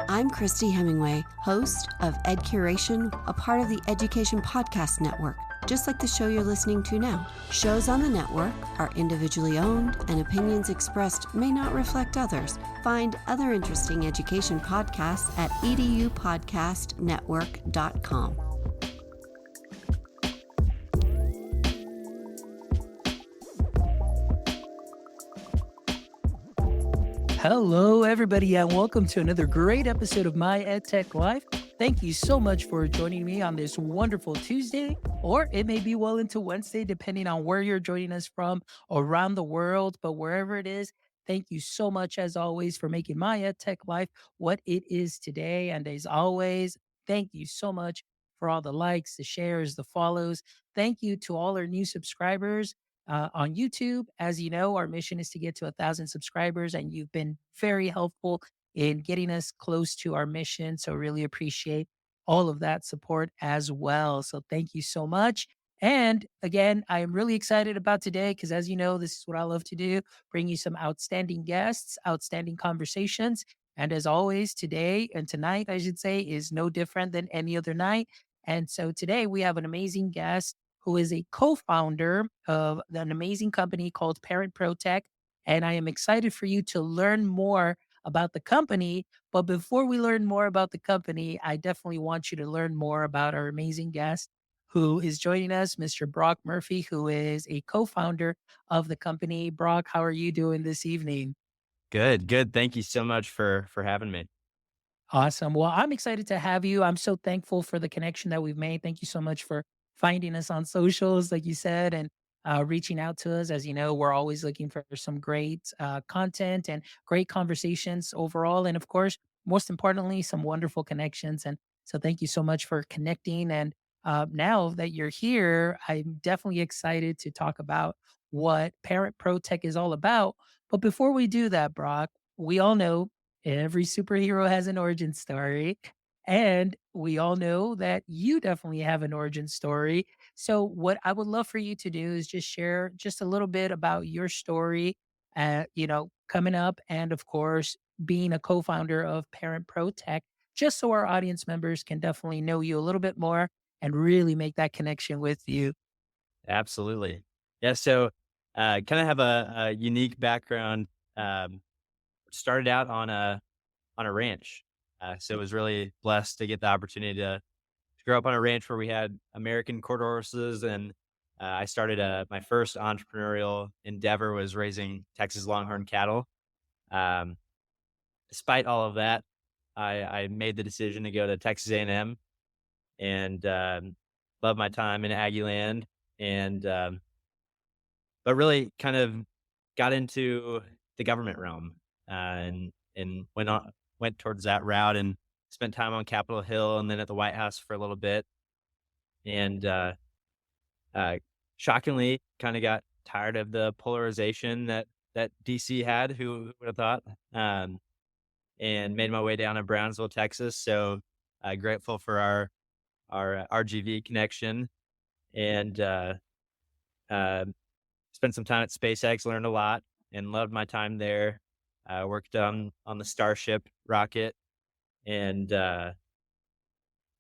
I'm Christy Hemingway, host of Ed Curation, a part of the Education Podcast Network, just like the show you're listening to now. Shows on the network are individually owned, and opinions expressed may not reflect others. Find other interesting education podcasts at edupodcastnetwork.com. Hello, everybody, and welcome to another great episode of My EdTech Life. Thank you so much for joining me on this wonderful Tuesday, or it may be well into Wednesday, depending on where you're joining us from around the world. But wherever it is, thank you so much, as always, for making My EdTech Life what it is today. And as always, thank you so much for all the likes, the shares, the follows. Thank you to all our new subscribers on YouTube. As you know, our mission is to get to 1,000 subscribers, and you've been very helpful in getting us close to our mission. So, really appreciate all of that support as well. So, thank you so much. And again, I am really excited about today because, as you know, this is what I love to do, bring you some outstanding guests, outstanding conversations. And as always, today and tonight, I should say, is no different than any other night. And so today we have an amazing guest who is a co-founder of an amazing company called ProTech. And I am excited for you to learn more about the company. But before we learn more about the company, I definitely want you to learn more about our amazing guest who is joining us, Mr. Brock Murphy, who is a co-founder of the company. Brock, how are you doing this evening? Good, good. Thank you so much for having me. Awesome. Well, I'm excited to have you. I'm so thankful for the connection that we've made. Thank you so much for finding us on socials, like you said, and reaching out to us. As you know, we're always looking for some great content and great conversations overall. And of course, most importantly, some wonderful connections. And so thank you so much for connecting. And now that you're here, I'm definitely excited to talk about what Parent Pro Tech is all about. But before we do that, Brock, we all know every superhero has an origin story. And we all know that you definitely have an origin story. So, what I would love for you to do is just share just a little bit about your story, coming up, and of course, being a co founder of Parent Pro Tech, just so our audience members can definitely know you a little bit more and really make that connection with you. Absolutely. Yeah. So, kind of have a unique background. Started out on a ranch, so was really blessed to get the opportunity to grow up on a ranch where we had American quarter horses, and I started my first entrepreneurial endeavor was raising Texas Longhorn cattle. Um, Despite all of that, I made the decision to go to Texas A&M and love my time in Aggie land, and but really kind of got into the government realm, and went towards that route and spent time on Capitol Hill and then at the White House for a little bit. And uh, shockingly, kind of got tired of the polarization that DC had. Who would have thought? And made my way down to Brownsville, Texas. So grateful for our RGV connection, and uh, spent some time at SpaceX, learned a lot, and loved my time there. Worked on the Starship rocket, and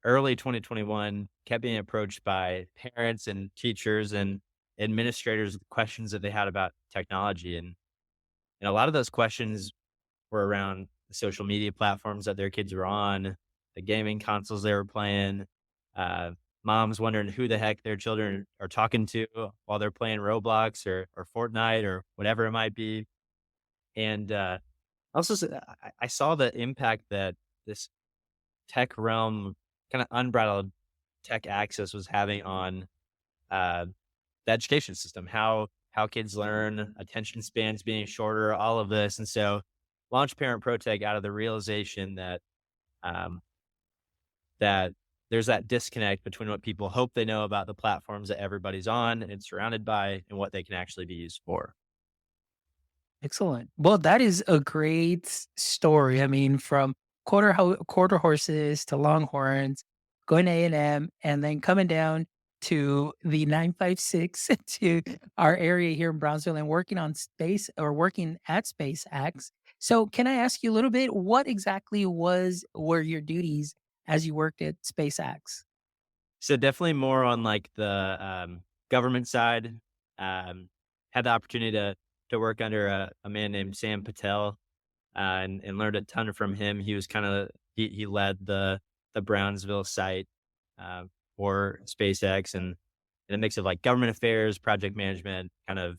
early 2021 kept being approached by parents and teachers and administrators with questions that they had about technology, and a lot of those questions were around the social media platforms that their kids were on, the gaming consoles they were playing. Uh, Moms wondering who the heck their children are talking to while they're playing Roblox or Fortnite or whatever it might be. And also, I saw the impact that this tech realm, kind of unbridled tech access, was having on uh, the education system. How kids learn, attention spans being shorter, all of this, and so launched Parent ProTech out of the realization that um, that there's that disconnect between what people hope they know about the platforms that everybody's on and surrounded by, and what they can actually be used for. Excellent. Well, that is a great story. I mean, from quarter horses to longhorns, going to A&M, and then coming down to the 956 to our area here in Brownsville and working on space or working at SpaceX. So, can I ask you a little bit? What exactly were your duties as you worked at SpaceX? So definitely more on like the government side. Had the opportunity to work under a man named Sam Patel, and learned a ton from him. He was kind of he led the Brownsville site uh, for SpaceX, and a mix of like government affairs, project management, kind of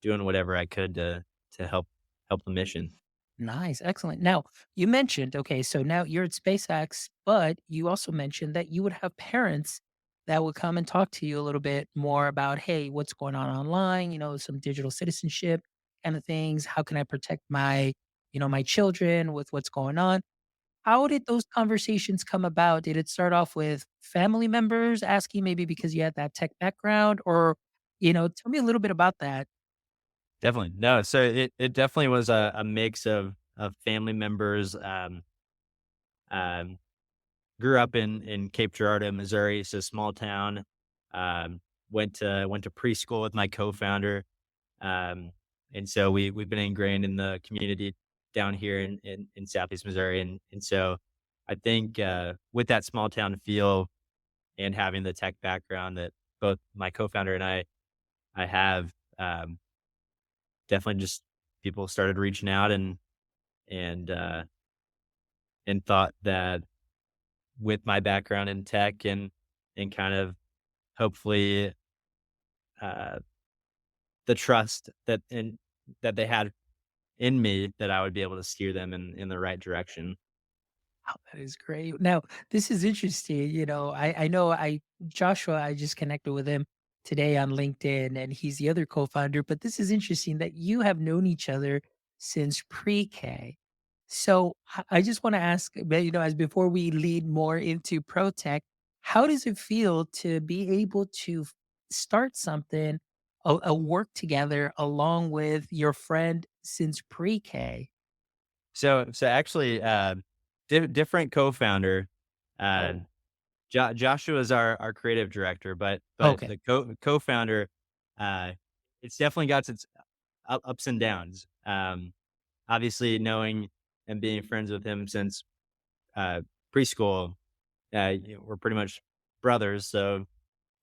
doing whatever I could to help the mission. Nice, excellent. Now, you mentioned, okay, so now you're at SpaceX, but you also mentioned that you would have parents that would come and talk to you a little bit more about, hey, what's going on online, some digital citizenship kind of things. How can I protect my children with what's going on? How did those conversations come about? Did it start off with family members asking maybe because you had that tech background or tell me a little bit about that. Definitely no. So it definitely was a mix of family members. Um, Grew up in Cape Girardeau, Missouri. It's a small town. Um, went to preschool with my co-founder, um, and so we've been ingrained in the community down here in Southeast Missouri, and so I think with that small town feel and having the tech background that both my co-founder and I have, definitely just people started reaching out and and thought that with my background in tech and kind of hopefully, uh, the trust that they had in me, that I would be able to steer them in the right direction. Oh, that is great. Now, this is interesting. I know Joshua, I just connected with him today on LinkedIn, and he's the other co-founder. But this is interesting that you have known each other since pre-K. So I just want to ask, as before we lead more into ProTech, how does it feel to be able to start something, a work together along with your friend since pre-K? So actually, different co-founder, uh, Oh, Joshua is our creative director, but okay. the co-founder, uh, it's definitely got its ups and downs. Obviously, knowing and being friends with him since uh, preschool, we're pretty much brothers. So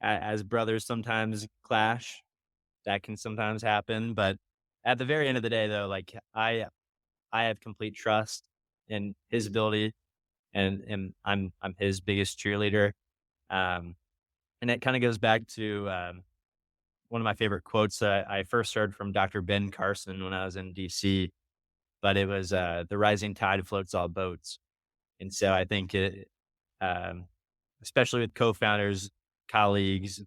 as brothers, sometimes clash. That can sometimes happen, but at the very end of the day, though, like I have complete trust in his ability, and I'm his biggest cheerleader. Um, and it kind of goes back to one of my favorite quotes that I first heard from Dr. Ben Carson when I was in DC, but it was "The rising tide floats all boats." And so I think um, especially with co-founders, colleagues,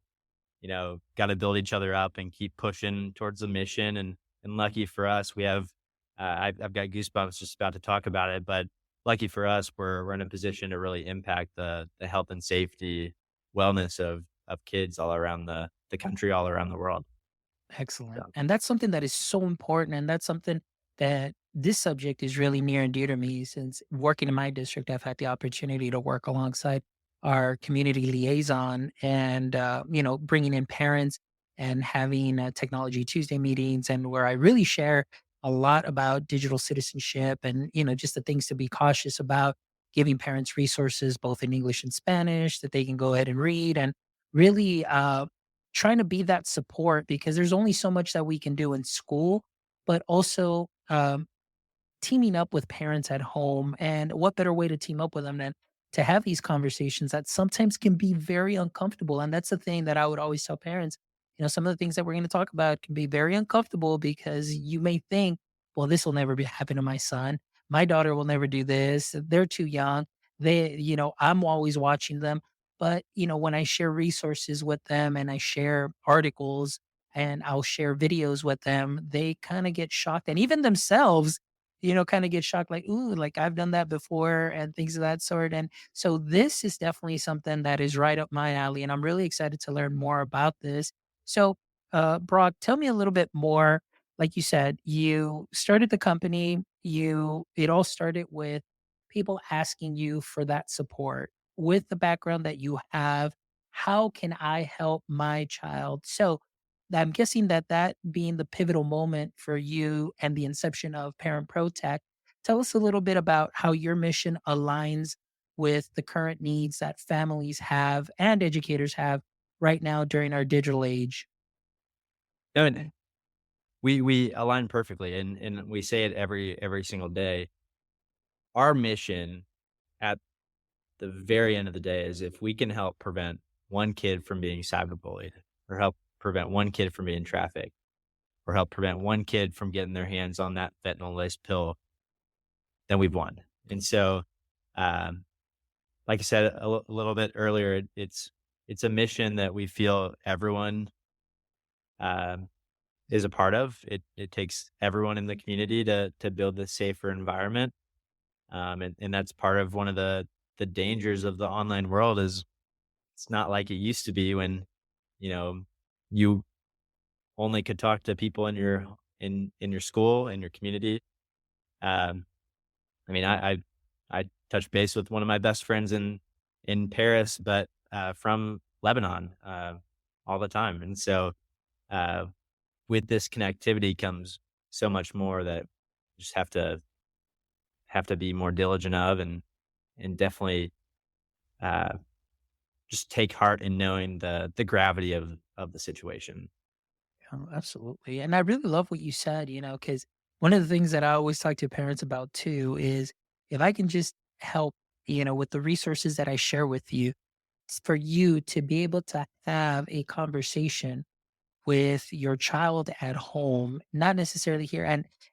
got to build each other up and keep pushing towards the mission. And lucky for us, we have I've got goosebumps just about to talk about it. But lucky for us, we're in a position to really impact the health and safety, wellness of kids all around the country, all around the world. Excellent. So And that's something that is so important. And that's something that this subject is really near and dear to me since working in my district, I've had the opportunity to work alongside our community liaison and bringing in parents and having Technology Tuesday meetings and where I really share a lot about digital citizenship and just the things to be cautious about, giving parents resources both in English and Spanish that they can go ahead and read and really trying to be that support because there's only so much that we can do in school, but also teaming up with parents at home. And what better way to team up with them than to have these conversations that sometimes can be very uncomfortable? And that's the thing that I would always tell parents. Some of the things that we're going to talk about can be very uncomfortable because you may think, well, this will never be happen to my son. My daughter will never do this. They're too young. I'm always watching them. But when I share resources with them and I share articles and I'll share videos with them, they kind of get shocked. And even themselves kind of get shocked, like, ooh, like I've done that before and things of that sort. And so this is definitely something that is right up my alley. And I'm really excited to learn more about this. So, Brock, tell me a little bit more. Like you said, you started the company, it all started with people asking you for that support with the background that you have. How can I help my child? So, I'm guessing that that being the pivotal moment for you and the inception of Parent ProTech, tell us a little bit about how your mission aligns with the current needs that families have and educators have right now during our digital age. No, and we align perfectly, and we say it every single day. Our mission at the very end of the day is if we can help prevent one kid from being cyberbullied, or help prevent one kid from being trafficked, or help prevent one kid from getting their hands on that fentanyl laced pill, then we've won. And so, um, like I said a little bit earlier, it's a mission that we feel everyone um, is a part of. It takes everyone in the community to build this safer environment, and that's part of one of the dangers of the online world is it's not like it used to be when you know you only could talk to people in your school, in your community. Um, I mean, I touch base with one of my best friends in Paris, but from Lebanon all the time, and so uh, with this connectivity comes so much more that you just have to be more diligent of, and definitely uh, just take heart in knowing the gravity of the situation. Oh, absolutely. And I really love what you said, because one of the things that I always talk to parents about too is if I can just help, with the resources that I share with you, it's for you to be able to have a conversation with your child at home, not necessarily here.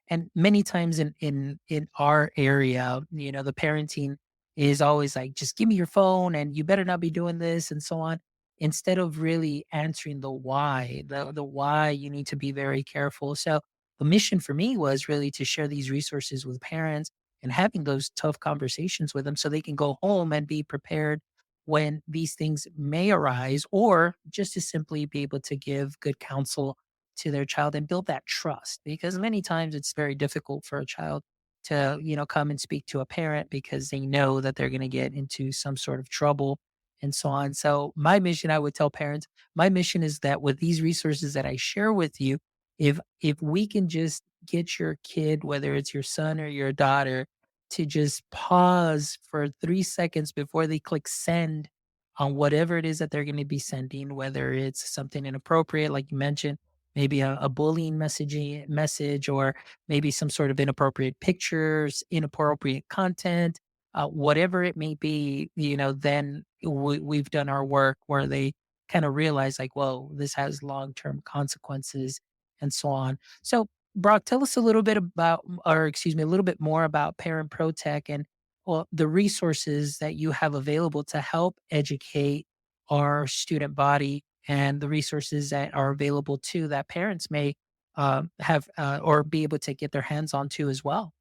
And many times in our area, the parenting is always like, just give me your phone and you better not be doing this and so on. Instead of really answering the why you need to be very careful. So the mission for me was really to share these resources with parents and having those tough conversations with them so they can go home and be prepared when these things may arise, or just to simply be able to give good counsel to their child and build that trust. Because many times it's very difficult for a child to, come and speak to a parent because they know that they're going to get into some sort of trouble and so on. So, my mission, I would tell parents, my mission is that with these resources that I share with you, if we can just get your kid, whether it's your son or your daughter, to just pause for 3 seconds before they click send on whatever it is that they're gonna be sending, whether it's something inappropriate, like you mentioned, maybe a bullying message, or maybe some sort of inappropriate pictures, inappropriate content, whatever it may be, then we've done our work where they kinda realize like, "Whoa, this has long-term consequences," and so on. So Brock, tell us a little bit about, or excuse me, a little bit more about Parent ProTech and, well, the resources that you have available to help educate our student body, and the resources that are available too that parents may have or be able to get their hands on too as well.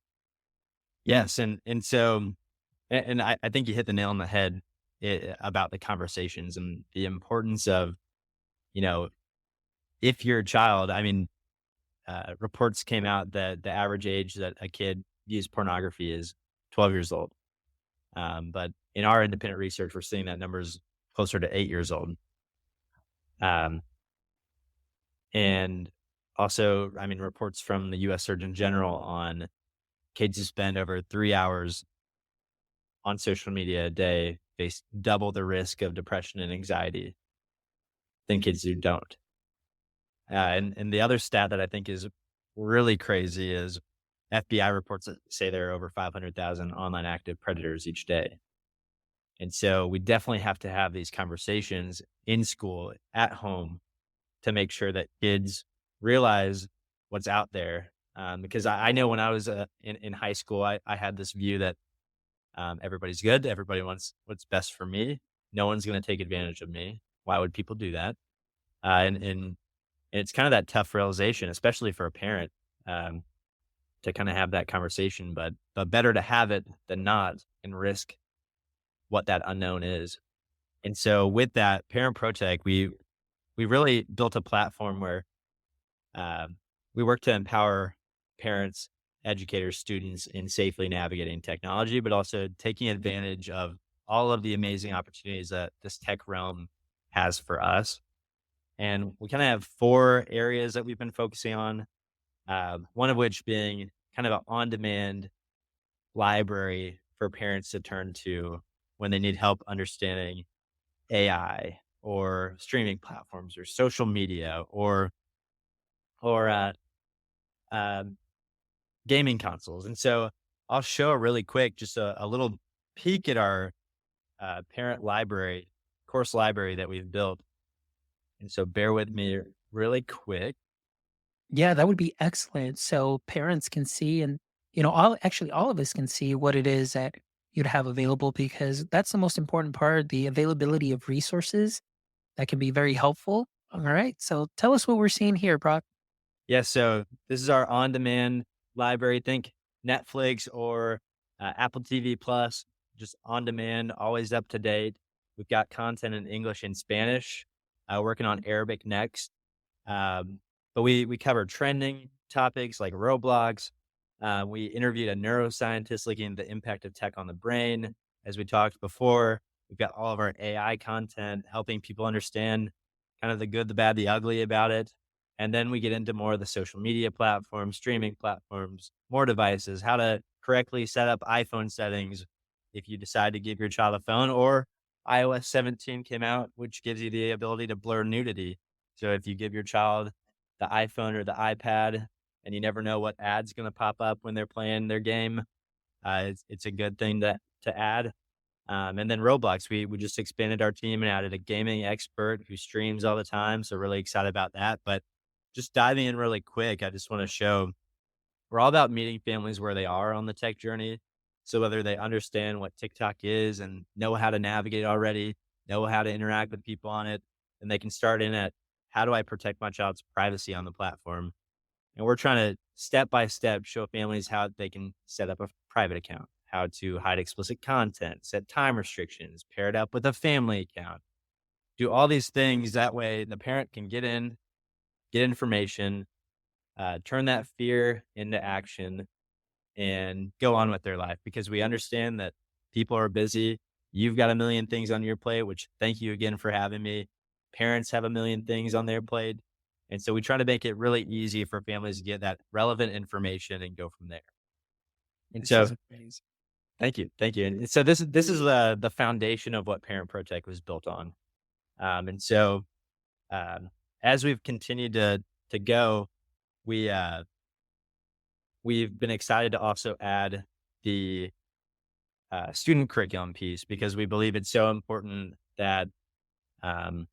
Yes, and so and I think you hit the nail on the head about the conversations and the importance of you know if you're a child. I mean, reports came out that the average age that a kid views pornography is 12 years old. But in our independent research, we're seeing that number is closer to 8 years old. Um, and also, I mean, reports from the U.S. Surgeon General on kids who spend over 3 hours on social media a day face double the risk of depression and anxiety than kids who don't. And the other stat that I think is really crazy is FBI reports that say there are over 500,000 online active predators each day. And so we definitely have to have these conversations in school, at home, to make sure that kids realize what's out there. Because I know when I was in high school, I had this view that everybody's good, everybody wants what's best for me. No one's going to take advantage of me. Why would people do that? And it's kind of that tough realization, especially for a parent, um, to kind of have that conversation. But better to have it than not, and risk what that unknown is. And so with that, Parent ProTech, we really built a platform where um, we work to empower parents, educators, students in safely navigating technology, but also taking advantage of all of the amazing opportunities that this tech realm has for us. And we kind of have 4 areas that we've been focusing on. One of which being kind of an on-demand library for parents to turn to when they need help understanding AI or streaming platforms or social media or um, gaming consoles. And so I'll show really quick just a little peek at our parent library, course library that we've built. And so bear with me really quick. Yeah, that would be excellent. So parents can see and all of us can see what it is that you'd have available because that's the most important part, the availability of resources that can be very helpful. All right. So tell us what we're seeing here, Brock. Yeah, so this is our on-demand library. Think Netflix or Apple TV Plus, just on demand, always up to date. We've got content in English and Spanish. Working on Arabic next. But we cover trending topics like Roblox. We interviewed a neuroscientist looking at the impact of tech on the brain. As we talked before, we've got all of our AI content helping people understand kind of the good, the bad, the ugly about it. And then we get into more of the social media platforms, streaming platforms, more devices, how to correctly set up iPhone settings if you decide to give your child a phone, or iOS 17 came out, which gives you the ability to blur nudity. So if you give your child the iPhone or the iPad and you never know what ad's going to pop up when they're playing their game, it's a good thing to add. And then Roblox, we just expanded our team and added a gaming expert who streams all the time. So really excited about that. But just diving in really quick, I just want to show we're all about meeting families where they are on the tech journey. So whether they understand what TikTok is and know how to navigate already, know how to interact with people on it, and they can start in at how do I protect my child's privacy on the platform? And we're trying to step by step show families how they can set up a private account, how to hide explicit content, set time restrictions, pair it up with a family account, do all these things. That way the parent can get in, get information, turn that fear into action and go on with their life because we understand that people are busy. You've got a million things on your plate, which thank you again for having me. Parents have a million things on their plate. And so we try to make it really easy for families to get that relevant information and go from there. And This so is amazing. thank you. Thank you. And so this is the foundation of what Parent ProTech was built on. And so um, as we've continued to go, we we've been excited to also add the student curriculum piece because we believe it's so important that um,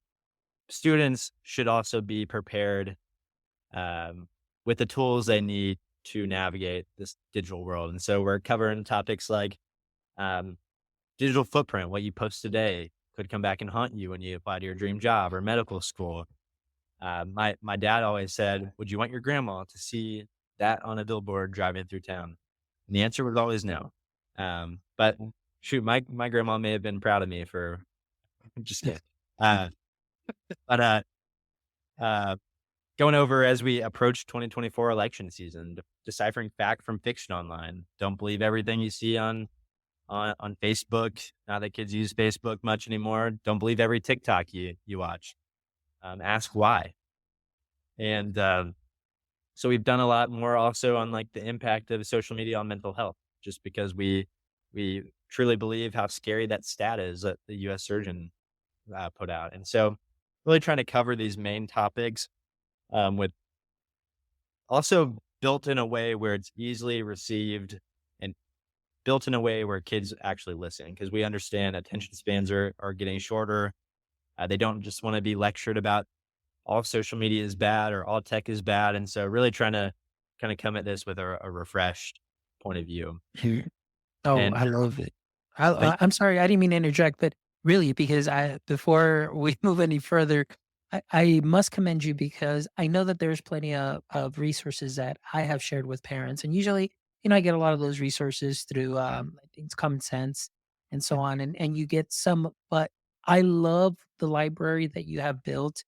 students should also be prepared um, with the tools they need to navigate this digital world. And so we're covering topics like um, digital footprint, what you post today could come back and haunt you when you apply to your dream job or medical school. My dad always said, "Would you want your grandma to see that on a billboard driving through town?" And the answer was always no. But shoot, my grandma may have been proud of me for just kidding. Uh, but uh, going over as we approach 2024 election season, deciphering fact from fiction online. Don't believe everything you see on Facebook. Not that kids use Facebook much anymore. Don't believe every TikTok you watch. Ask why. And so we've done a lot more also on like the impact of social media on mental health, just because we truly believe how scary that stat is that the U.S. surgeon put out. And so really trying to cover these main topics with also built in a way where it's easily received and built in a way where kids actually listen because we understand attention spans are getting shorter. They don't just want to be lectured about all social media is bad or all tech is bad. And so really trying to kind of come at this with a refreshed point of view. Oh, And I love it. thank I'm sorry, I didn't mean to interject, but really, because I before we move any further, I must commend you because I know that there's plenty of resources that I have shared with parents, and usually, I get a lot of those resources through I think it's Common Sense and so on, and you get some, but I love the library that you have built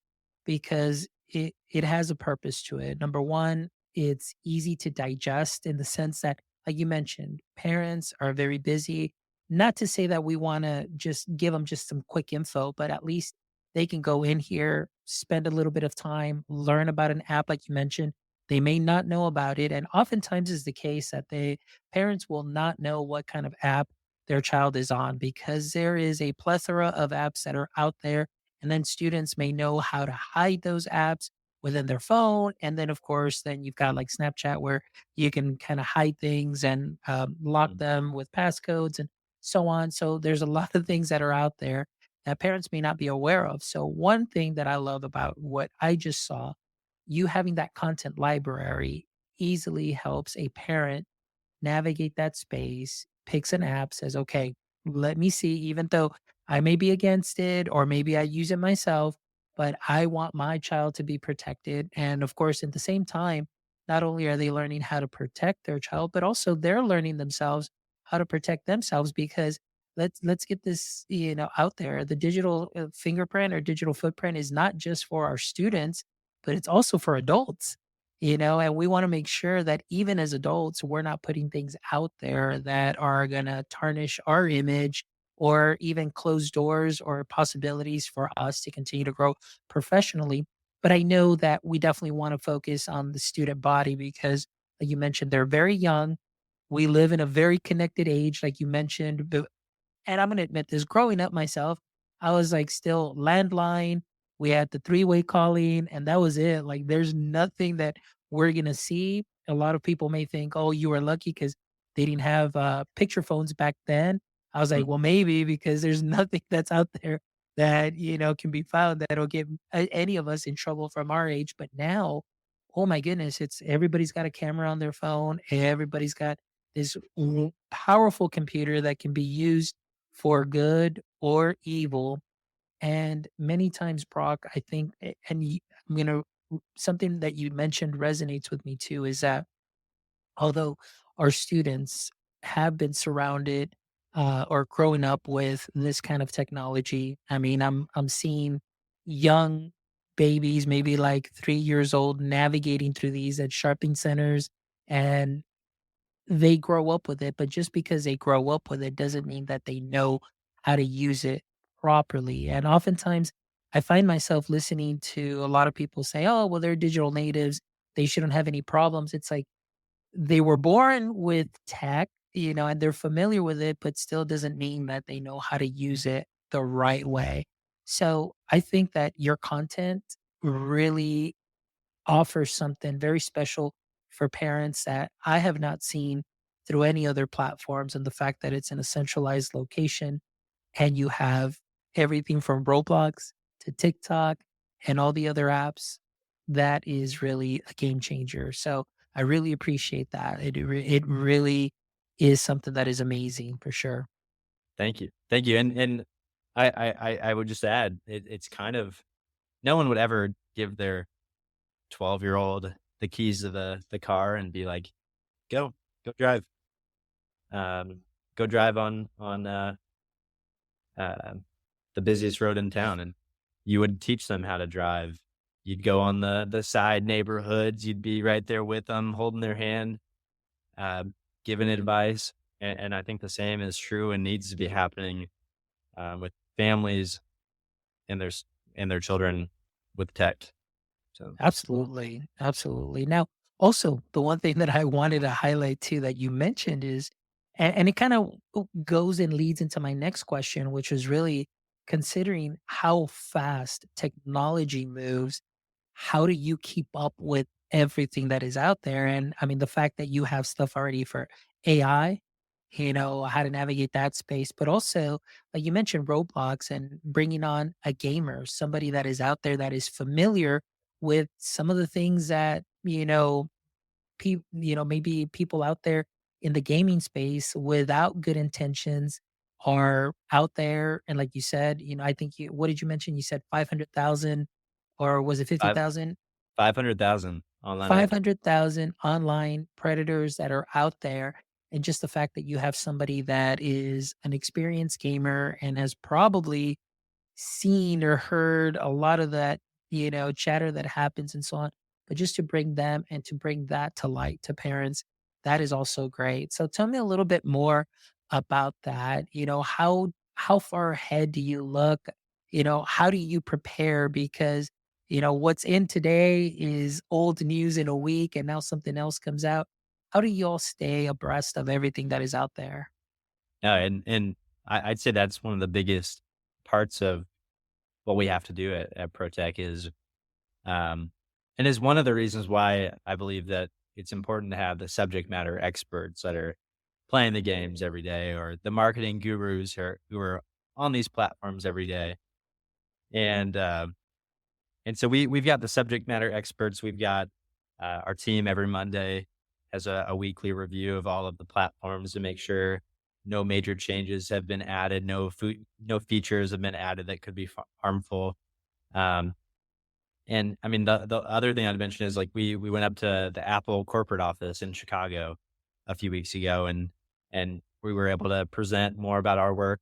because it has a purpose to it. Number one, it's easy to digest in the sense that like you mentioned, parents are very busy. Not to say that we want to just give them just some quick info, but at least they can go in here spend a little bit of time, learn about an app like you mentioned. They may not know about it. And oftentimes is the case that parents will not know what kind of app their child is on because there is a plethora of apps that are out there. And then students may know how to hide those apps within their phone. And then, of course, then you've got like Snapchat where you can kind of hide things and lock Mm, them with passcodes and so on. So there's a lot of things that are out there that parents may not be aware of. So one thing that I love about what I just saw, you having that content library easily helps a parent navigate that space, picks an app, says, okay, let me see, even though I may be against it or maybe I use it myself, but I want my child to be protected. And of course, at the same time, not only are they learning how to protect their child, but also they're learning themselves how to protect themselves because let's get this out there. The digital fingerprint or digital footprint is not just for our students, but it's also for adults, and we want to make sure that even as adults, we're not putting things out there that are going to tarnish our image or even close doors or possibilities for us to continue to grow professionally. But I know that we definitely want to focus on the student body because, like you mentioned, they're very young. We live in a very connected age, like you mentioned, and I'm gonna admit this, growing up myself, I was like still landline. We had the three-way calling, and that was it. Like, there's nothing that we're gonna see. A lot of people may think, "Oh, you were lucky because they didn't have picture phones back then." I was like, mm, "Well, maybe because there's nothing that's out there that can be found that'll get any of us in trouble from our age." But now, oh my goodness, it's everybody's got a camera on their phone. Everybody's got this powerful computer that can be used for good or evil. And many times, Brock, I think, I'm going to, something that you mentioned resonates with me too is that although our students have been surrounded or growing up with this kind of technology, I mean, I'm seeing young babies, maybe like 3 years old, navigating through these at shopping centers, and they grow up with it, but just because they grow up with it doesn't mean that they know how to use it properly. And oftentimes I find myself listening to a lot of people say, "Oh, well, they're digital natives. They shouldn't have any problems." It's like they were born with tech, and they're familiar with it, but still doesn't mean that they know how to use it the right way. So I think that your content really offers something very special for parents that I have not seen through any other platforms. And the fact that it's in a centralized location and you have everything from Roblox to TikTok and all the other apps, that is really a game changer. So I really appreciate that. It really is something that is amazing for sure. thank you, and I would just add, it's kind of no one would ever give their 12-year-old the keys to the car and be like, "Go, go drive, go drive on um, the busiest road in town," and you would teach them how to drive. You'd go on the side neighborhoods, you'd be right there with them, holding their hand, giving advice, and I think the same is true and needs to be happening, with families and their children with tech, so Absolutely. Absolutely. Now, also, the one thing that I wanted to highlight too that you mentioned is, and it kind of goes and leads into my next question, which is really considering how fast technology moves, how do you keep up with everything that is out there? And I mean, the fact that you have stuff already for AI, how to navigate that space, but also, like you mentioned, Roblox and bringing on a gamer, somebody that is out there that is familiar with some of the things that, maybe people out there in the gaming space without good intentions are out there. And like you said, I think what did you mention? You said 500,000 or was it five 50,000? 500,000 online right now. 500,000 online predators that are out there. And just the fact that you have somebody that is an experienced gamer and has probably seen or heard a lot of that, chatter that happens and so on. But just to bring them and to bring that to light to parents, that is also great. So tell me a little bit more about that. How far ahead do you look? How do you prepare? Because What's in today is old news in a week and now something else comes out. How do you all stay abreast of everything that is out there? I'd say that's one of the biggest parts of what we have to do at ProTech is, um, and is one of the reasons why I believe that it's important to have the subject matter experts that are playing the games every day, or the marketing gurus who are on these platforms every day. And so we've got the subject matter experts. We've got our team every Monday has a weekly review of all of the platforms to make sure no major changes have been added, no features have been added that could be harmful. Um, and I mean, the other thing I'd mention is, like, we went up to the Apple corporate office in Chicago a few weeks ago, and we were able to present more about our work,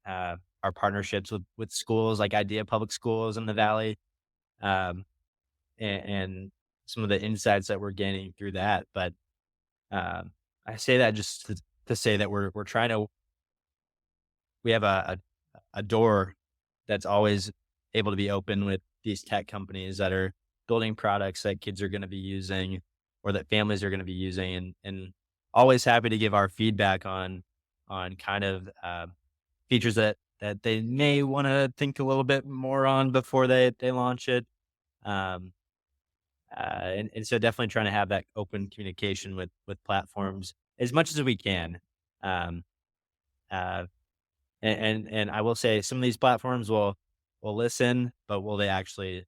our partnerships with schools like Idea Public Schools in the Valley, um, and some of the insights that we're gaining through that. But I say that just to say that we're trying to we have a door that's always able to be open with these tech companies that are building products that kids are going to be using or that families are going to be using, and always happy to give our feedback on kind of features that they may want to think a little bit more on before they launch it. Um, and so definitely trying to have that open communication with platforms as much as we can. Um, uh, and I will say some of these platforms will listen, but will they actually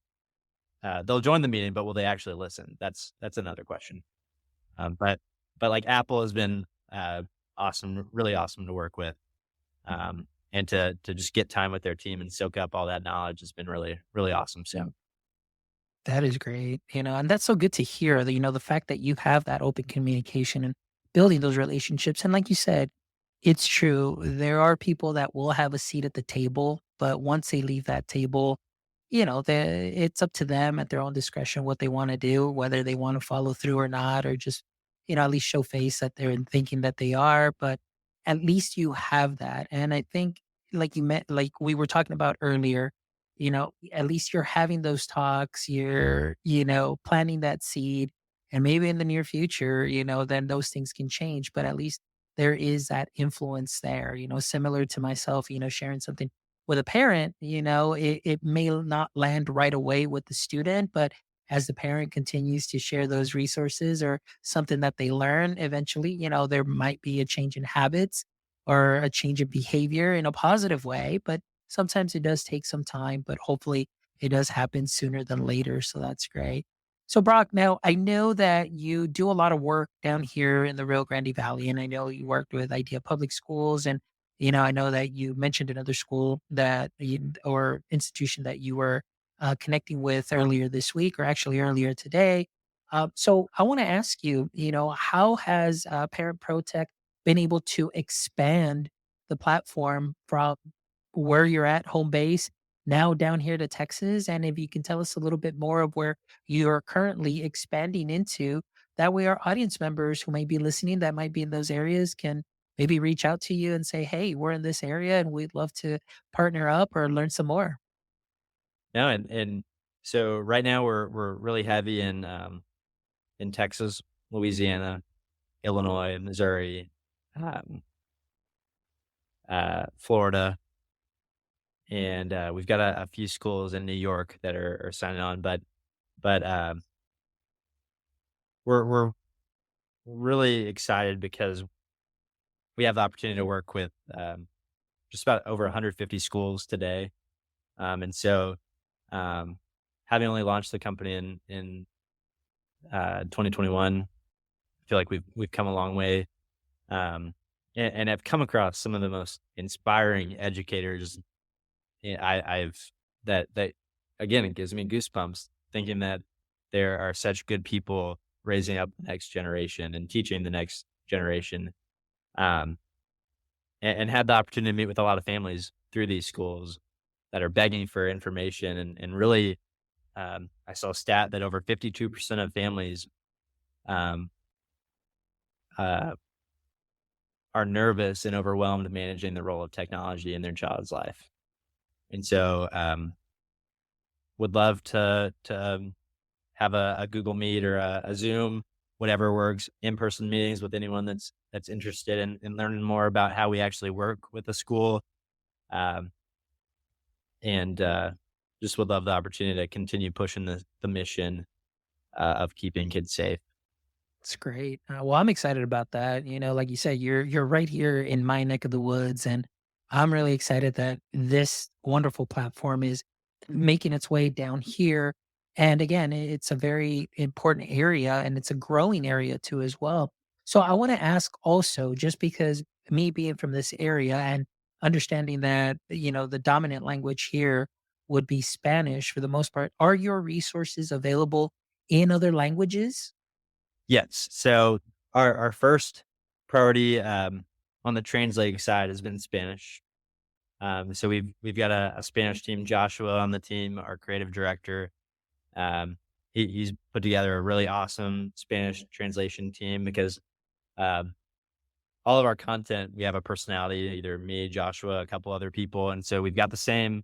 they'll join the meeting, but will they actually listen? That's another question. But like Apple has been awesome, really awesome to work with. And to just get time with their team and soak up all that knowledge has been really, really awesome. So That is great, and that's so good to hear that, the fact that you have that open communication and building those relationships. And like you said, it's true. There are people that will have a seat at the table, but once they leave that table, it's up to them at their own discretion what they want to do, whether they want to follow through or not, or just, at least show face that they're thinking that they are. But at least you have that. And I think, like we were talking about earlier, at least you're having those talks, you're, planting that seed. And maybe in the near future, then those things can change. But at least there is that influence there, similar to myself, sharing something with a parent, it may not land right away with the student, but as the parent continues to share those resources or something that they learn, eventually, there might be a change in habits or a change of behavior in a positive way. But sometimes it does take some time, but hopefully it does happen sooner than later. So that's great. So, Brock, now I know that you do a lot of work down here in the Rio Grande Valley, and I know you worked with Idea Public Schools, and I know that you mentioned another school or institution that you were connecting with earlier this week, or actually earlier today. So, I want to ask you, how has Parent Pro Tech been able to expand the platform from where you're at, home base, now down here to Texas? And if you can tell us a little bit more of where you're currently expanding into, that way our audience members who may be listening that might be in those areas can maybe reach out to you and say, hey, we're in this area and we'd love to partner up or learn some more. no, and so right now we're really heavy in Texas, Louisiana, Illinois, Missouri, um, Florida, and we've got a few schools in New York that are signing on. But we're really excited because we have the opportunity to work with just about over 150 schools today. And so, um, having only launched the company in 2021, I feel like we've come a long way, and have come across some of the most inspiring educators. I've that again, it gives me goosebumps thinking that there are such good people raising up the next generation and teaching the next generation. Um, and had the opportunity to meet with a lot of families through these schools that are begging for information, and really, I saw a stat that over 52% of families um, uh, are nervous and overwhelmed managing the role of technology in their child's life. And so, would love to have a Google Meet or a Zoom, whatever works, in-person meetings with anyone that's interested in learning more about how we actually work with the school. Um, and just would love the opportunity to continue pushing the mission of keeping kids safe. It's great. Well, I'm excited about that. Like you said, you're right here in my neck of the woods, and I'm really excited that this wonderful platform is making its way down here. And again, it's a very important area, and it's a growing area too as well. So I want to ask also, just because me being from this area and understanding that the dominant language here would be Spanish for the most part, are your resources available in other languages? Yes. So our first priority on the translating side has been Spanish. So we've got a Spanish team, Joshua on the team, our creative director. Um, he's put together a really awesome Spanish translation team because um, all of our content, we have a personality, either me, Joshua, a couple other people. And so we've got the same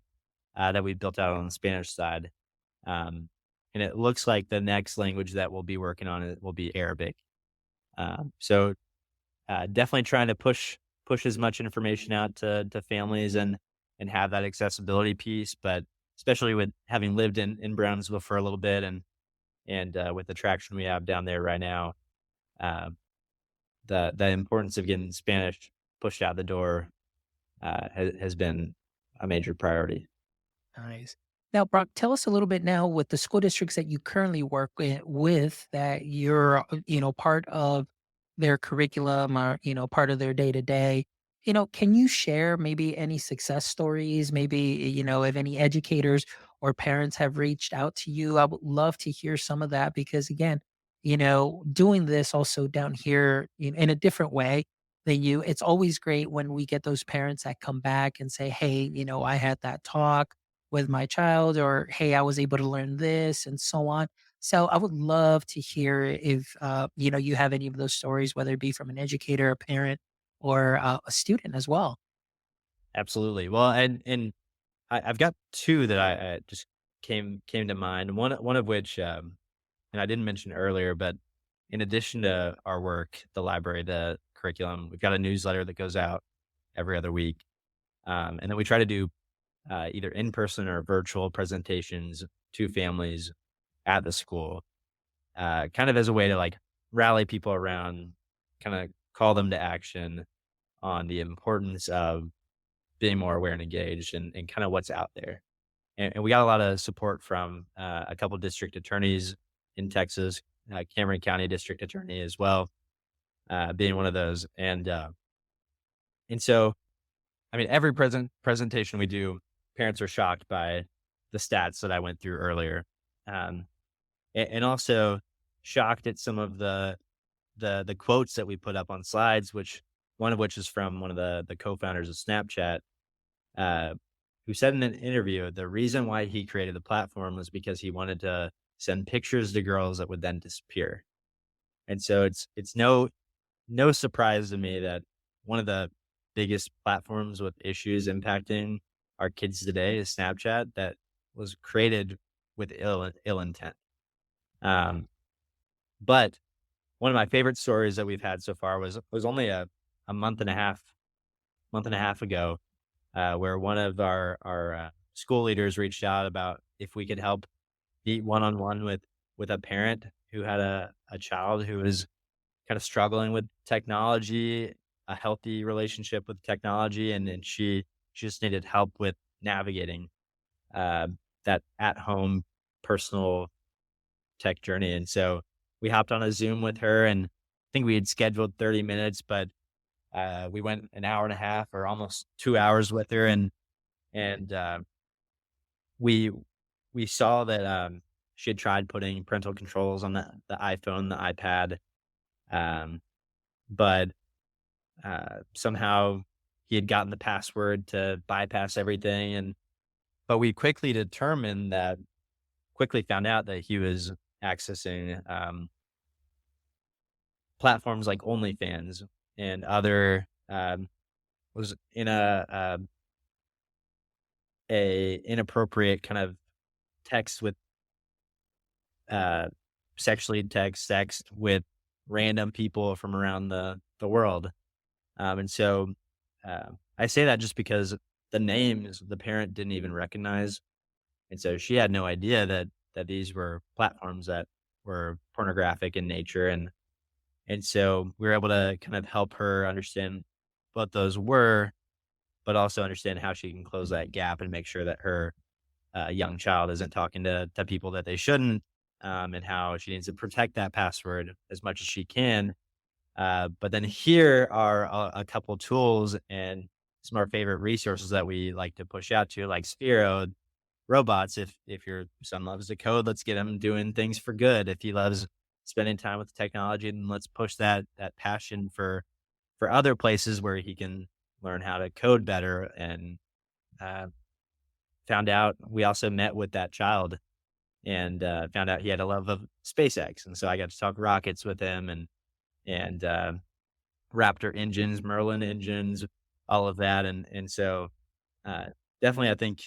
that we built out on the Spanish side. Um, and it looks like the next language that we'll be working on it will be Arabic. So definitely trying to push as much information out to families and have that accessibility piece. But especially with having lived in Brownsville for a little bit and with the traction we have down there right now, uh, the importance of getting Spanish pushed out the door has been a major priority. Nice. Now, Brock, tell us a little bit now with the school districts that you currently work with that you're, part of their curriculum or, part of their day to day. Can you share maybe any success stories? Maybe, if any educators or parents have reached out to you, I would love to hear some of that because again, doing this also down here in a different way than you, it's always great when we get those parents that come back and say, hey, I had that talk with my child or hey, I was able to learn this and so on. So I would love to hear if you have any of those stories, whether it be from an educator, a parent, or a student as well. Absolutely. Well, and I've got two that I just came to mind. One of which, and I didn't mention earlier, but in addition to our work, the library, the curriculum, we've got a newsletter that goes out every other week, and then we try to do either in person or virtual presentations to families at the school, kind of as a way to like rally people around, kind of call them to action on the importance of being more aware and engaged and kind of what's out there. And we got a lot of support from a couple district attorneys in Texas, Cameron County District Attorney as well, being one of those. And so, I mean, every presentation we do, parents are shocked by the stats that I went through earlier, um, and also shocked at some of the quotes that we put up on slides, which one of which is from one of the co-founders of Snapchat, uh, who said in an interview the reason why he created the platform was because he wanted to send pictures to girls that would then disappear. And so it's no surprise to me that one of the biggest platforms with issues impacting our kids today is Snapchat that was created with ill intent. Um, but one of my favorite stories that we've had so far was only a month and a half ago, where one of our school leaders reached out about if we could help meet one on one with a parent who had a child who was kind of struggling with technology, a healthy relationship with technology, and she just needed help with navigating uh, that at home personal tech journey. And so we hopped on a Zoom with her, and I think we had scheduled 30 minutes, but we went an hour and a half or almost 2 hours with her, and we we saw that she had tried putting parental controls on the iPhone, the iPad, um, but somehow he had gotten the password to bypass everything, and but we quickly found out that he was accessing platforms like OnlyFans and other was in a inappropriate kind of text with uh, sexually text with random people from around the world. And so I say that just because the names the parent didn't even recognize, and so she had no idea that these were platforms that were pornographic in nature, and so we were able to kind of help her understand what those were, but also understand how she can close that gap and make sure that her young child isn't talking to people that they shouldn't, and how she needs to protect that password as much as she can. But then here are a couple tools and some of our favorite resources that we like to push out to, like Sphero robots. If your son loves to code, let's get him doing things for good. If he loves spending time with technology, then let's push that passion for other places where he can learn how to code better. And uh, found out we also met with that child and found out he had a love of SpaceX, and so I got to talk rockets with him and Raptor engines, Merlin engines, all of that, and so uh, definitely I think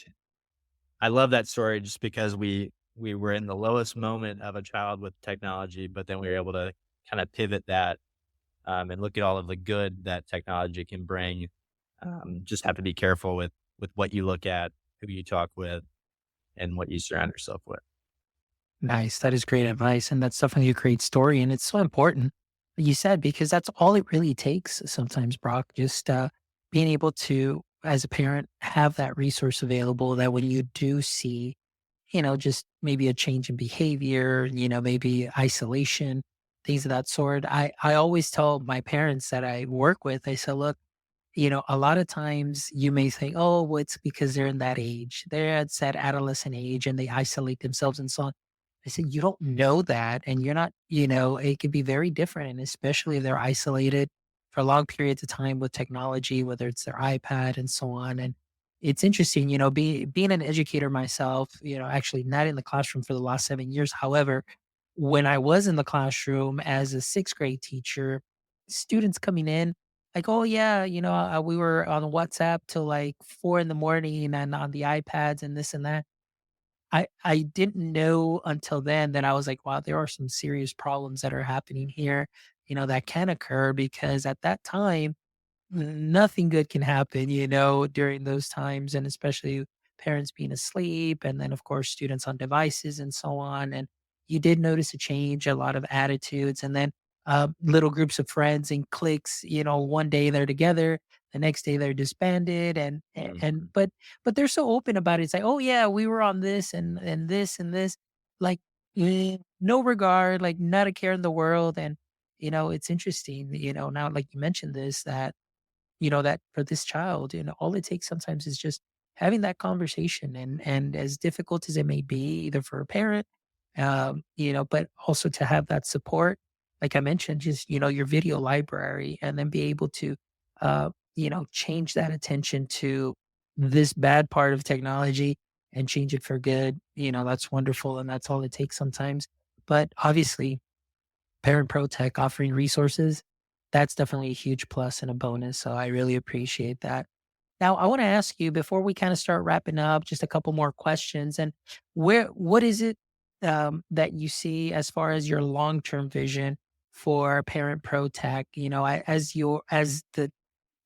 I love that story just because we were in the lowest moment of a child with technology, but then we were able to kind of pivot that, and look at all of the good that technology can bring. Just have to be careful with what you look at, who you talk with, and what you surround yourself with. Nice. That is great advice. And that's definitely a great story. And it's so important, like you said, because that's all it really takes sometimes, Brock. Just being able to, as a parent, have that resource available that when you do see, just maybe a change in behavior, maybe isolation, things of that sort. I always tell my parents that I work with, I say, look, a lot of times you may think, oh, well, it's because they're in that age. They're at that adolescent age and they isolate themselves and so on. I said, you don't know that. And you're not, it could be very different. And especially if they're isolated for long periods of time with technology, whether it's their iPad and so on. And it's interesting, being an educator myself, actually not in the classroom for the last 7 years. However, when I was in the classroom as a sixth grade teacher, students coming in, like, "Oh, yeah, we were on WhatsApp till, like, 4 in the morning and on the iPads and this and that." I didn't know until then that I was like, "Wow, there are some serious problems that are happening here," that can occur because at that time nothing good can happen, during those times, and especially parents being asleep, and then, of course, students on devices and so on. And you did notice a change, a lot of attitudes, and then little groups of friends and cliques. One day they're together, the next day they're disbanded, and Mhm. but they're so open about it. It's like, oh yeah, we were on this and this and this, like no regard, like not a care in the world. And it's interesting, now like you mentioned this that that for this child, all it takes sometimes is just having that conversation and as difficult as it may be, either for a parent, but also to have that support. Like I mentioned, just, your video library and then be able to, change that attention to this bad part of technology and change it for good. That's wonderful. And that's all it takes sometimes. But obviously, Parent ProTech offering resources, that's definitely a huge plus and a bonus. So I really appreciate that. Now, I want to ask you before we kind of start wrapping up, just a couple more questions. And what is it that you see as far as your long term vision for Parent ProTech? As the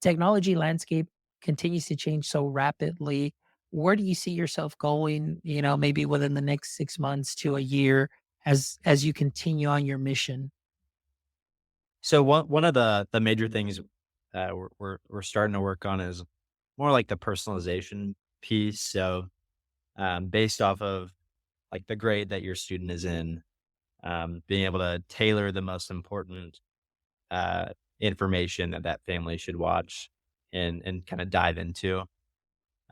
technology landscape continues to change so rapidly, where do you see yourself going? Maybe within the next 6 months to a year, as you continue on your mission. So one of the major things we're starting to work on is more like the personalization piece. So based off of like the grade that your student is in, being able to tailor the most important uh, information that that family should watch and kind of dive into.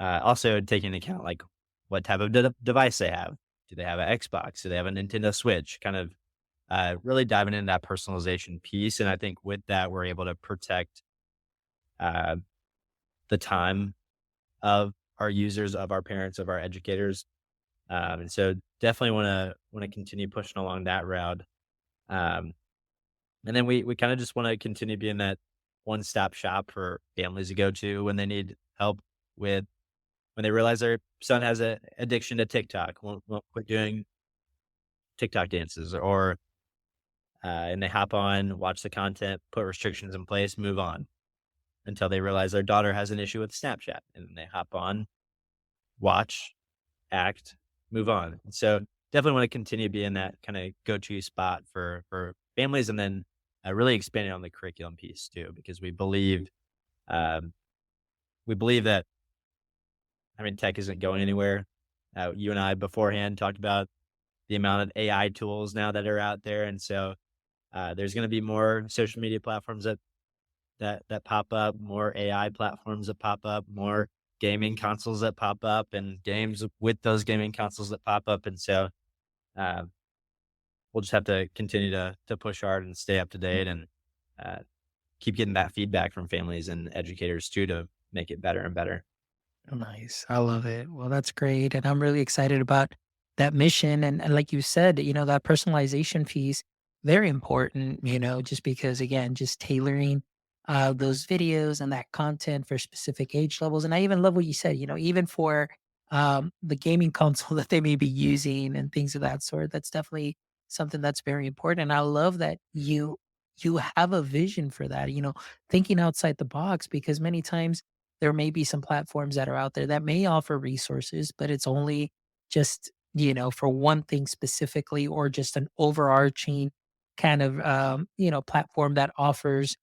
Also taking into account like what type of device they have. Do they have an Xbox? Do they have a Nintendo Switch? Kind of really diving into that personalization piece. And I think with that, we're able to protect uh, the time of our users, of our parents, of our educators. And so definitely want to continue pushing along that route. Um, and then we kind of just want to continue being that one stop shop for families to go to when they need help with when they realize their son has a addiction to TikTok, won't quit doing TikTok dances, or and they hop on, watch the content, put restrictions in place, move on until they realize their daughter has an issue with Snapchat, and they hop on, watch, act, move on. And so definitely want to continue being that kind of go-to spot for families, and then really expanding on the curriculum piece too, because um, we believe that, I mean, tech isn't going anywhere. You and I beforehand talked about the amount of AI tools now that are out there, and so there's going to be more social media platforms that pop up, more AI platforms that pop up, more gaming consoles that pop up, and games with those gaming consoles that pop up, and so uh, we'll just have to continue to push hard and stay up to date, and uh, keep getting that feedback from families and educators too to make it better and better. Oh, nice. I love it. Well, that's great. And I'm really excited about that mission. And like you said, that personalization piece, very important, just because, again, just tailoring those videos and that content for specific age levels. And I even love what you said, even for the gaming console that they may be using and things of that sort. That's definitely something that's very important. And I love that you have a vision for that, thinking outside the box, because many times there may be some platforms that are out there that may offer resources, but it's only just, for one thing specifically, or just an overarching kind of, platform that offers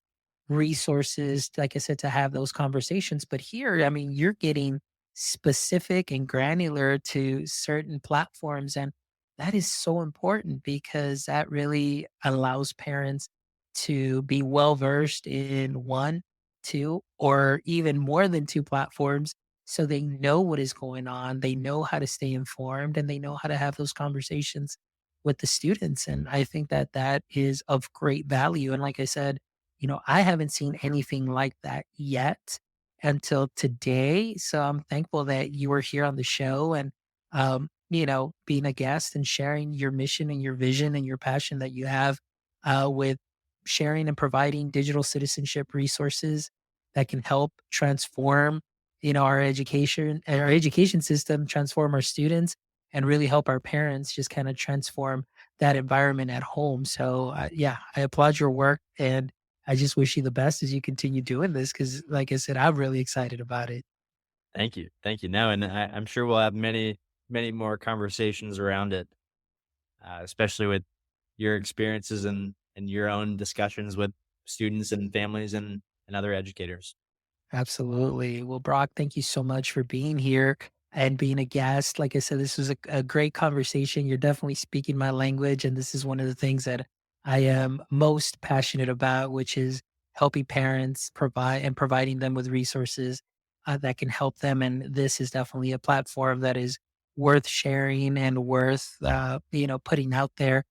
resources, like I said, to have those conversations. But here, I mean, you're getting specific and granular to certain platforms. And that is so important because that really allows parents to be well versed in one, two, or even more than two platforms. So they know what is going on, they know how to stay informed, and they know how to have those conversations with the students. And I think that that is of great value. And like I said, I haven't seen anything like that yet until today. So I'm thankful that you were here on the show and, being a guest and sharing your mission and your vision and your passion that you have with sharing and providing digital citizenship resources that can help transform, our education system, transform our students, and really help our parents just kind of transform that environment at home. So, yeah, I applaud your work, and I just wish you the best as you continue doing this because, like I said, I'm really excited about it. Thank you. No, and I'm sure we'll have many more conversations around it, especially with your experiences and your own discussions with students and families and other educators. Absolutely. Well, Brock, thank you so much for being here and being a guest. Like I said, this was a great conversation. You're definitely speaking my language. And this is one of the things that I am most passionate about, which is helping parents providing them with resources that can help them. And this is definitely a platform that is worth sharing and worth, putting out there,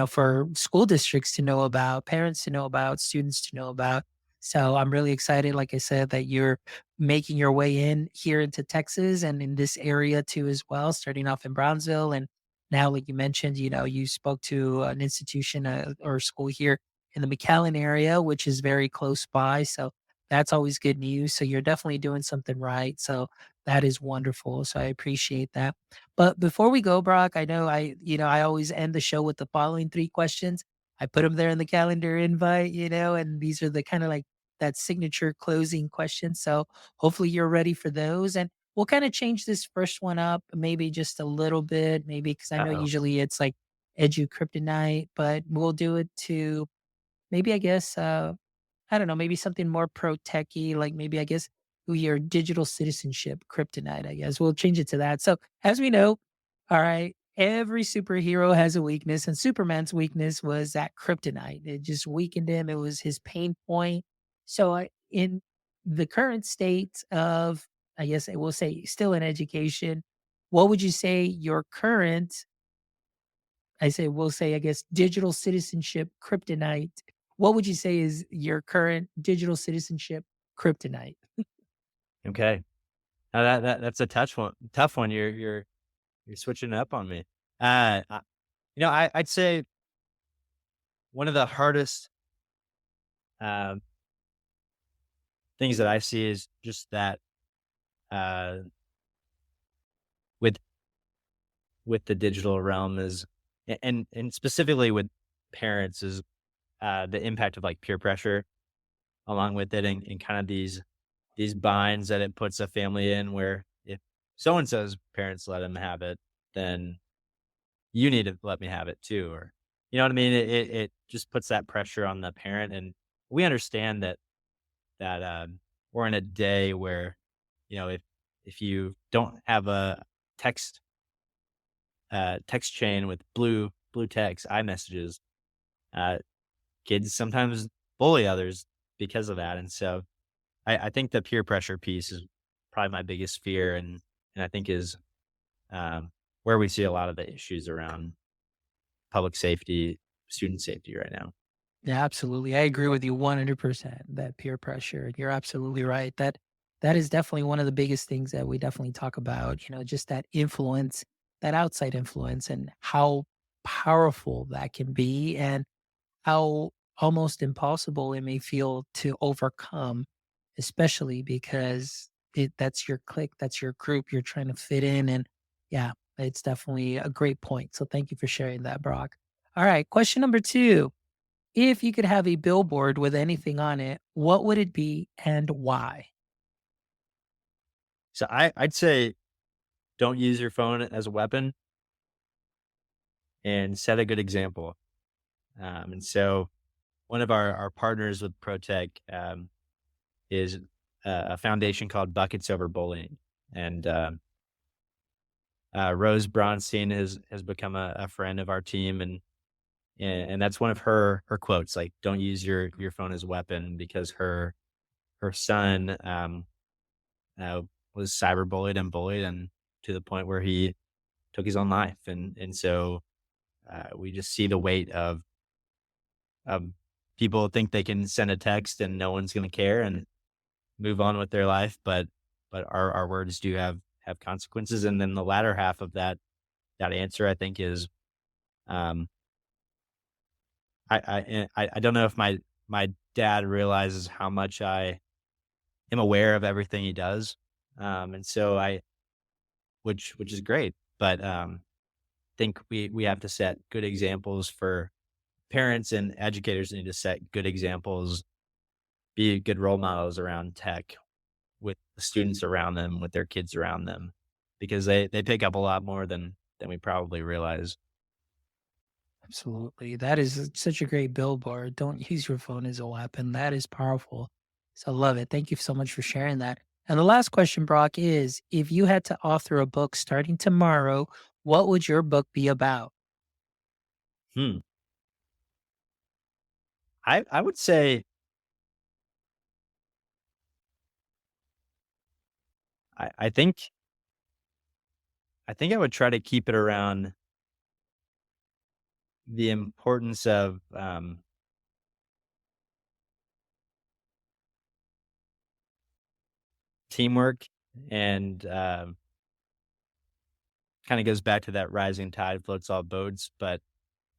for school districts to know about, parents to know about, students to know about. So I'm really excited, like I said, that you're making your way in here into Texas and in this area too as well, starting off in Brownsville. And now, like you mentioned, you spoke to an institution or school here in the McAllen area, which is very close by. So that's always good news. So you're definitely doing something right. So that is wonderful. So I appreciate that. But before we go, Brock, I know I always end the show with the following three questions. I put them there in the calendar invite, and these are the kind of like that signature closing question. So hopefully you're ready for those. And we'll kind of change this first one up, maybe just a little bit, maybe because I know Uh-oh. usually it's like edu kryptonite, but we'll do it to maybe, I guess, I don't know, maybe something more pro techy, like maybe I guess your digital citizenship kryptonite, I guess. We'll change it to that. So as we know, all right, every superhero has a weakness, and Superman's weakness was that kryptonite. It just weakened him. It was his pain point. So in the current state of, I guess I will say, still in education, what would you say your current, we'll say, I guess, digital citizenship kryptonite. What would you say is your current digital citizenship kryptonite? Okay. Now that's a tough one. You're switching up on me. I, I'd say one of the hardest um, things that I see is just that with the digital realm is, and specifically with parents, is the impact of like peer pressure along with it, and kind of these binds that it puts a family in, where if so and so's parents let them have it, then you need to let me have it too, or you know what I mean? It just puts that pressure on the parent, and we understand that we're in a day where, if you don't have a text text chain with blue text, iMessages, uh, kids sometimes bully others because of that, and so I think the peer pressure piece is probably my biggest fear, and I think is where we see a lot of the issues around public safety, student safety right now. Yeah, absolutely. I agree with you 100% that peer pressure. You're absolutely right. That is definitely one of the biggest things that we definitely talk about, just that influence, that outside influence and how powerful that can be and how almost impossible it may feel to overcome, especially because that's your clique, that's your group you're trying to fit in. And yeah, it's definitely a great point. So thank you for sharing that, Brock. All right, question number 2. If you could have a billboard with anything on it, what would it be and why? So I'd say don't use your phone as a weapon and set a good example. And so one of our partners with ProTech is a foundation called Buckets Over Bullying, and Rose Bronstein has become a friend of our team, and that's one of her quotes, like "Don't use your phone as a weapon," because her son uh, was cyberbullied and bullied, and to the point where he took his own life, and so we just see the weight of people think they can send a text and no one's going to care and move on with their life, but our words do have consequences. And then the latter half of that answer, I think, is um, I don't know if my dad realizes how much I am aware of everything he does, and so which is great, but think we have to set good examples for parents, and educators need to set good examples, be good role models around tech with the students around them, with their kids around them, because they pick up a lot more than we probably realize. Absolutely. That is such a great billboard. Don't use your phone as a weapon. That is powerful. So I love it. Thank you so much for sharing that. And the last question, Brock, is if you had to author a book starting tomorrow, what would your book be about? Hmm. I would say I think I would try to keep it around the importance of teamwork, and kind of goes back to that rising tide floats all boats, but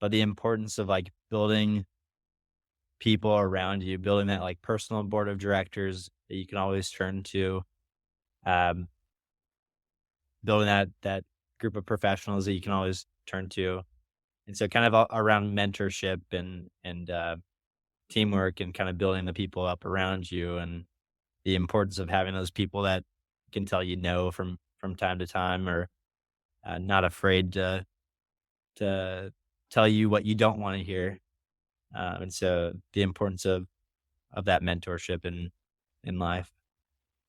the importance of like building people around you, building that like personal board of directors that you can always turn to, um, building that group of professionals that you can always turn to, and so kind of around mentorship and teamwork, and kind of building the people up around you, and the importance of having those people that can tell you no from time to time, or not afraid to tell you what you don't want to hear, and so the importance of that mentorship in life.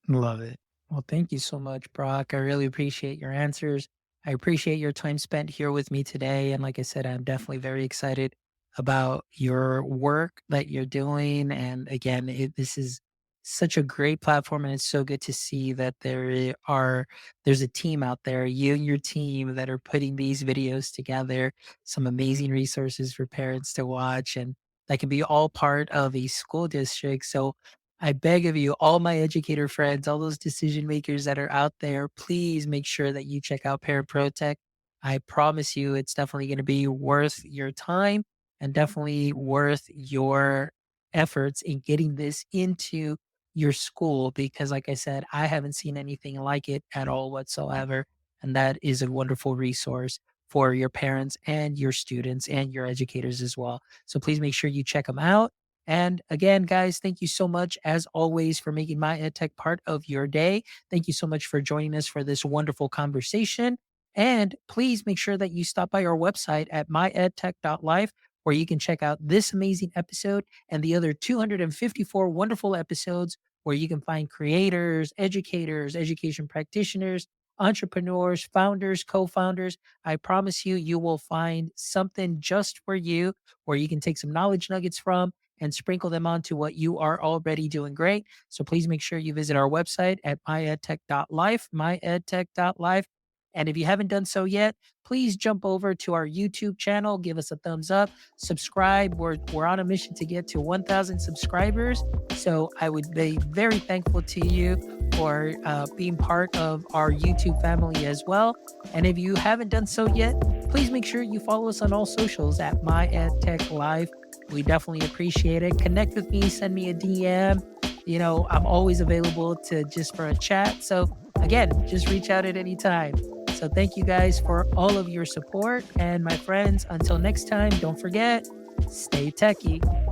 Love it. Well, thank you so much, Brock. I really appreciate your answers. I appreciate your time spent here with me today. And like I said, I'm definitely very excited about your work that you're doing. And again, this is such a great platform, and it's so good to see that there's a team out there, you and your team, that are putting these videos together, some amazing resources for parents to watch, and that can be all part of a school district. So I beg of you, all my educator friends, all those decision makers that are out there, please make sure that you check out ProTech. I promise you, it's definitely going to be worth your time and definitely worth your efforts in getting this into your school because, like I said, I haven't seen anything like it at all whatsoever. And that is a wonderful resource for your parents and your students and your educators as well. So please make sure you check them out. And again, guys, thank you so much, as always, for making my EdTech part of your day. Thank you so much for joining us for this wonderful conversation. And please make sure that you stop by our website at myedtech.life, where you can check out this amazing episode and the other 254 wonderful episodes, where you can find creators, educators, education practitioners, entrepreneurs, founders, co founders. I promise you, you will find something just for you where you can take some knowledge nuggets from and sprinkle them onto what you are already doing great. So please make sure you visit our website at myedtech.life, myedtech.life. And if you haven't done so yet, please jump over to our YouTube channel, give us a thumbs up, subscribe. We're on a mission to get to 1,000 subscribers. So I would be very thankful to you for being part of our YouTube family as well. And if you haven't done so yet, please make sure you follow us on all socials at MyEdTechLive. We definitely appreciate it. Connect with me, send me a DM. You know, I'm always available to just for a chat. So again, just reach out at any time. So thank you guys for all of your support. And my friends, until next time, don't forget, stay techie.